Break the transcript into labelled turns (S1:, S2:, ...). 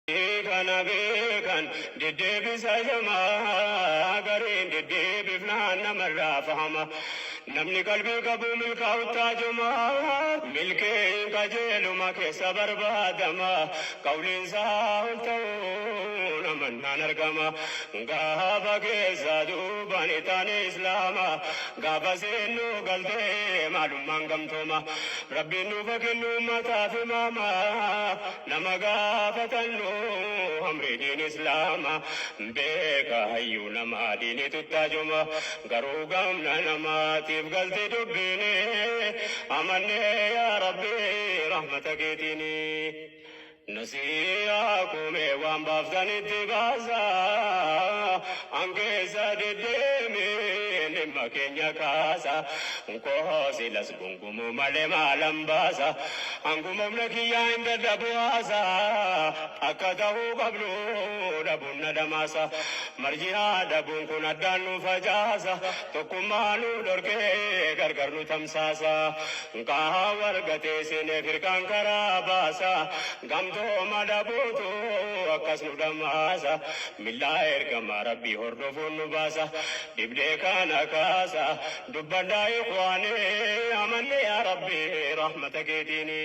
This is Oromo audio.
S1: Kana beekan deddeebisa jamaa gariin deddeebifnaan namarraa fahama. Namni qalbii qabu milkaa'u taajumaa milkee qajeeluma keessa barbaadama. Qawliinsaa ol ta'uu namannaan argama. Gaafa keessa duubaan itaane islaama gaafa seennu galtee maalummaan gamtooma. Rabbiin nuufa kennu mataa fi maama nama gaafatannu amri diin islaama beeka hayyuu nama diini tuttaajuma garuu gamna namaatiif galti dubbine amanne yaa rabbi rahmata keetiini. Nasiyaa kume waan baaftanitti baasa ankeessa deddeemee dhimma keenya kaasa nkoosi las gungumu malee maalan baasa angumamna kiyyaa hin dadhabuwaasa akka ta'uu qabnu dhabuun na damaasa marjiyaa dhabuun kun addaan nu facaasa tokkummaa nu dhorkee gargar nu tamsaasa nkaa wargatee seenee firkaan karaa baasa gamtooma dhabuutu akkas nu dhammaasa millaa ergama rabbii hordofuun nu baasa dibdee kana kaasa dubbadhaa ikhwaanii amanne yaa rabbi rahmata keetiini.